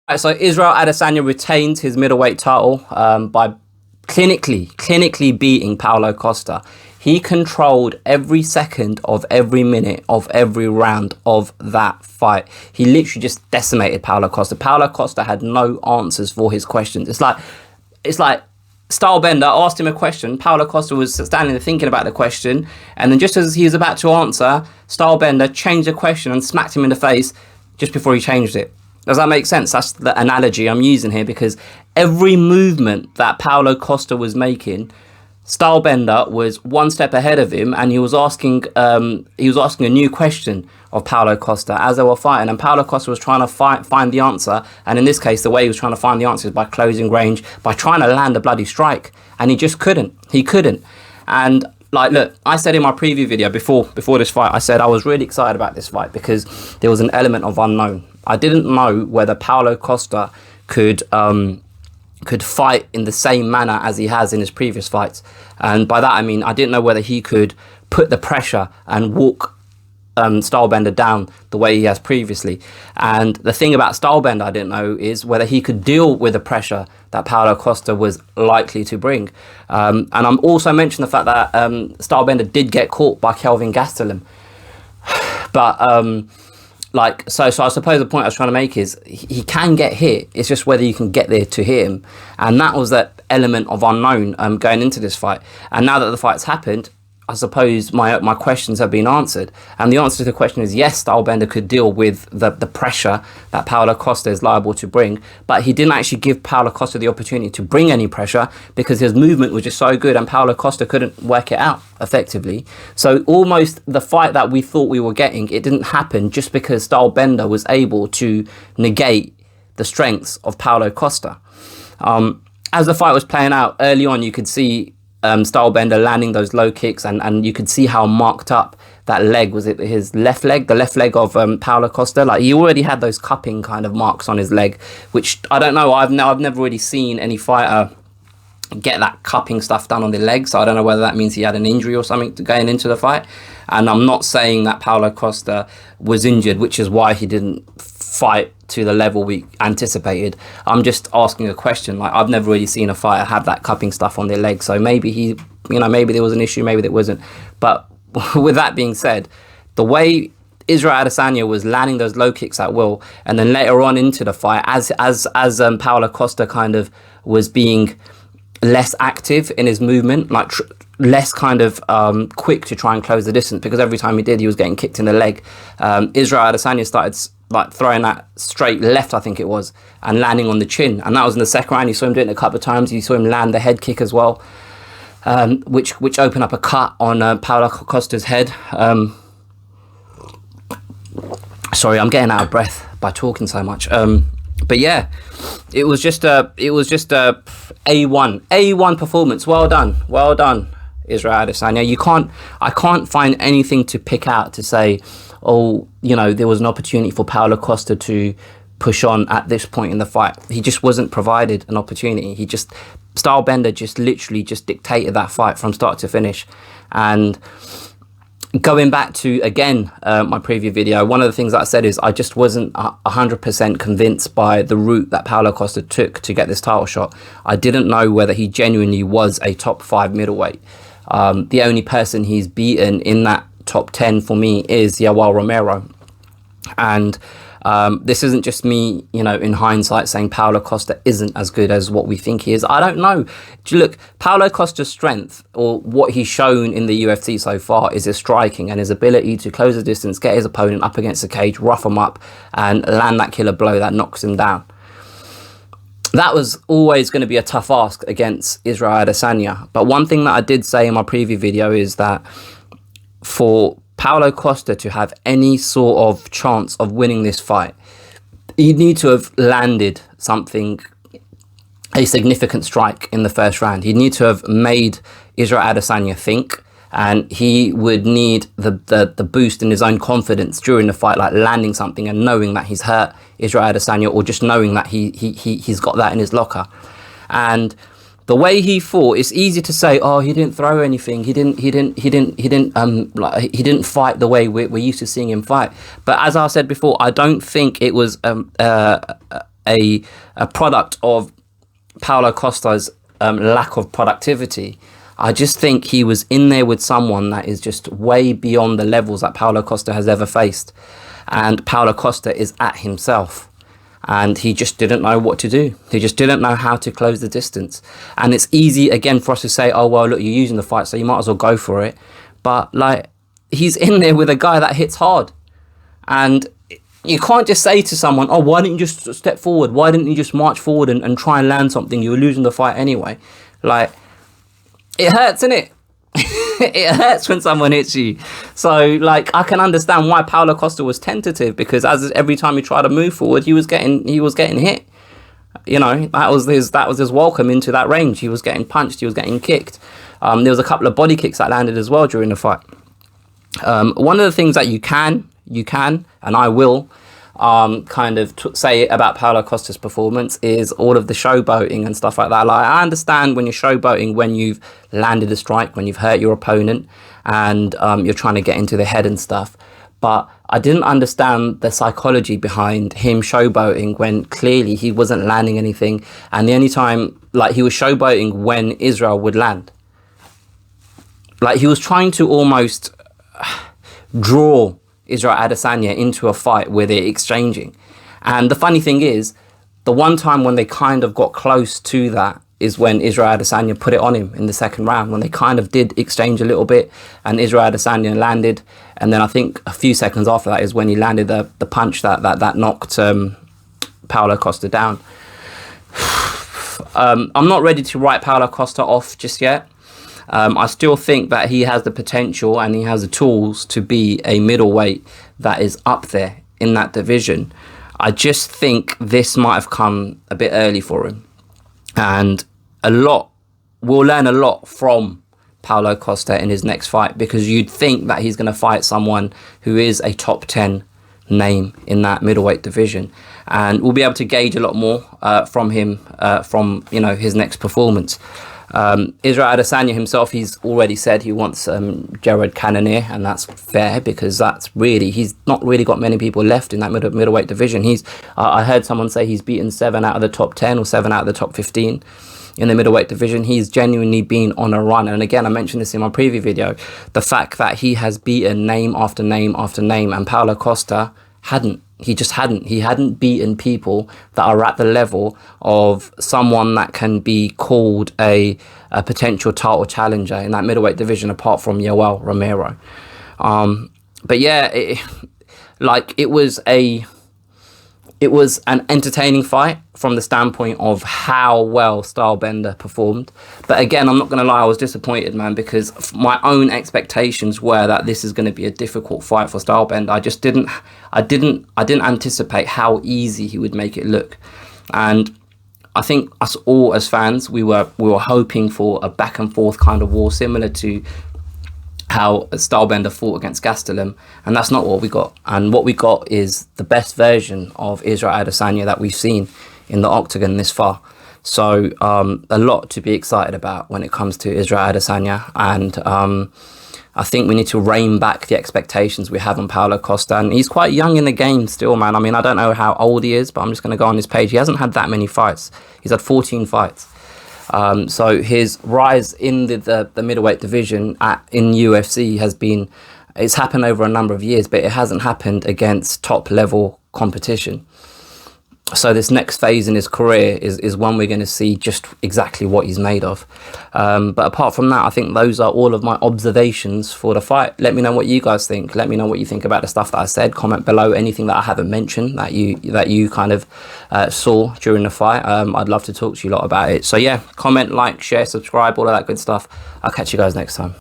Right, so Israel Adesanya retains his middleweight title by clinically beating Paulo Costa. He controlled every second of every minute of every round of that fight. He literally just decimated Paulo Costa. Paulo Costa had no answers for his questions. It's like Stylebender asked him a question. Paulo Costa was standing there thinking about the question, and then just as he was about to answer, Stylebender changed the question and smacked him in the face just before he changed it. Does that make sense? That's the analogy I'm using here, because every movement that Paulo Costa was making, Stylebender was one step ahead of him, and he was asking a new question of Paulo Costa as they were fighting, and Paulo Costa was trying to find the answer. And in this case, the way he was trying to find the answer is by closing range, by trying to land a bloody strike, and he just couldn't. He couldn't. And like, look, I said in my preview video before this fight, I said I was really excited about this fight because there was an element of unknown. I didn't know whether Paulo Costa could fight in the same manner as he has in his previous fights. And by that, I mean, I didn't know whether he could put the pressure and walk Stylebender down the way he has previously. And the thing about Stylebender I didn't know is whether he could deal with the pressure that Paulo Costa was likely to bring. And I'm also mentioning the fact that Stylebender did get caught by Kelvin Gastelum. But so I suppose the point I was trying to make is he can get hit. It's just whether you can get there to hit him. And that was that element of unknown going into this fight. And now that the fight's happened, I suppose my questions have been answered. And the answer to the question is yes, Stylebender could deal with the pressure that Paulo Costa is liable to bring. But he didn't actually give Paulo Costa the opportunity to bring any pressure because his movement was just so good and Paulo Costa couldn't work it out effectively. So almost the fight that we thought we were getting, it didn't happen just because Stylebender was able to negate the strengths of Paulo Costa. As the fight was playing out early on, you could see Stylebender landing those low kicks, and you could see how marked up that leg was. It his left leg, the left leg of Paulo Costa. Like, he already had those cupping kind of marks on his leg, which I don't know. I've never really seen any fighter get that cupping stuff done on the leg, so I don't know whether that means he had an injury or something going into the fight. And I'm not saying that Paulo Costa was injured, which is why he didn't fight to the level we anticipated. I'm just asking a question. Like, I've never really seen a fighter have that cupping stuff on their leg, so maybe maybe there was an issue, maybe there wasn't. But with that being said, the way Israel Adesanya was landing those low kicks at will, and then later on into the fight, as Paulo Costa kind of was being less active in his movement, like less kind of quick to try and close the distance, because every time he did, he was getting kicked in the leg. Israel Adesanya started like throwing that straight left, I think it was, and landing on the chin, and that was in the second round. You saw him do it a couple of times. You saw him land the head kick as well, which opened up a cut on Paulo Costa's head. Sorry, I'm getting out of breath by talking so much. But yeah, it was just a A1 performance. Well done, Israel Adesanya. I can't find anything to pick out to say, oh, there was an opportunity for Paulo Costa to push on at this point in the fight. He just wasn't provided an opportunity. Stylebender just literally just dictated that fight from start to finish. And going back to, again, my preview video, one of the things that I said is I just wasn't 100% convinced by the route that Paulo Costa took to get this title shot. I didn't know whether he genuinely was a top 5 middleweight. The only person he's beaten in that top 10 for me is Yoel Romero. And this isn't just me, in hindsight saying Paulo Costa isn't as good as what we think he is. I don't know. Look, Paulo Costa's strength, or what he's shown in the UFC so far, is his striking and his ability to close the distance, get his opponent up against the cage, rough him up, and land that killer blow that knocks him down. That was always going to be a tough ask against Israel Adesanya. But one thing that I did say in my preview video is that for Paulo Costa to have any sort of chance of winning this fight, he'd need to have landed a significant strike in the first round. He'd need to have made Israel Adesanya think, and he would need the boost in his own confidence during the fight, like landing something and knowing that he's hurt Israel Adesanya, or just knowing that he's got that in his locker. And the way he fought, it's easy to say, oh, he didn't throw anything. He didn't fight the way we're used to seeing him fight. But as I said before, I don't think it was a product of Paulo Costa's lack of productivity. I just think he was in there with someone that is just way beyond the levels that Paulo Costa has ever faced. And Paulo Costa is at himself. And he just didn't know what to do. He just didn't know how to close the distance. And it's easy, again, for us to say, oh, well, look, you're using the fight, so you might as well go for it. But, like, he's in there with a guy that hits hard. And you can't just say to someone, oh, why didn't you just step forward? Why didn't you just march forward and try and land something? You were losing the fight anyway. Like, it hurts, innit? It hurts when someone hits you. So, like, I can understand why Paulo Costa was tentative, because every time he tried to move forward, he was getting hit. You know, that was his welcome into that range. He was getting punched, he was getting kicked. There was a couple of body kicks that landed as well during the fight. One of the things that you can, and I will kind of say about Paulo Costa's performance is all of the showboating and stuff like that. Like, I understand when you're showboating, when you've landed a strike, when you've hurt your opponent, and you're trying to get into the head and stuff. But I didn't understand the psychology behind him showboating when clearly he wasn't landing anything. And the only time, like, he was showboating when Israel would land. Like, he was trying to almost draw Israel Adesanya into a fight where they're exchanging. And the funny thing is, the one time when they kind of got close to that is when Israel Adesanya put it on him in the second round, when they kind of did exchange a little bit and Israel Adesanya landed. And then I think a few seconds after that is when he landed the punch that knocked Paulo Costa down. I'm not ready to write Paulo Costa off just yet. I still think that he has the potential and he has the tools to be a middleweight that is up there in that division. I just think this might have come a bit early for him. And we'll learn a lot from Paulo Costa in his next fight, because you'd think that he's going to fight someone who is a top 10 name in that middleweight division. And we'll be able to gauge a lot more from him from his next performance. Israel Adesanya himself, he's already said he wants Jared Cannonier, and that's fair, because he's not really got many people left in that middleweight division. I heard someone say he's beaten 7 out of the top 10 or 7 out of the top 15 in the middleweight division. He's genuinely been on a run. And again, I mentioned this in my preview video, the fact that he has beaten name after name after name, and Paulo Costa hadn't. He hadn't beaten people that are at the level of someone that can be called a potential title challenger in that middleweight division, apart from Yoel Romero. But yeah, it was an entertaining fight from the standpoint of how well Stylebender performed. But again, I'm not going to lie, I was disappointed, man, because my own expectations were that this is going to be a difficult fight for Stylebender. I didn't anticipate how easy he would make it look. And I think us all as fans, we were hoping for a back and forth kind of war, similar to how Stylebender fought against Gastelum, and that's not what we got. And what we got is the best version of Israel Adesanya that we've seen in the octagon this far. So a lot to be excited about when it comes to Israel Adesanya, and I think we need to rein back the expectations we have on Paulo Costa. And he's quite young in the game still, man. I mean, I don't know how old he is, but I'm just going to go on his page. He hasn't had that many fights. He's had 14 fights. So his rise in the middleweight division in UFC it's happened over a number of years, but it hasn't happened against top level competition. So this next phase in his career is one we're going to see just exactly what he's made of. But apart from that, I think those are all of my observations for the fight. Let me know what you guys think. Let me know what you think about the stuff that I said. Comment below anything that I haven't mentioned that you kind of saw during the fight. I'd love to talk to you a lot about it. So yeah, comment, like, share, subscribe, all of that good stuff. I'll catch you guys next time.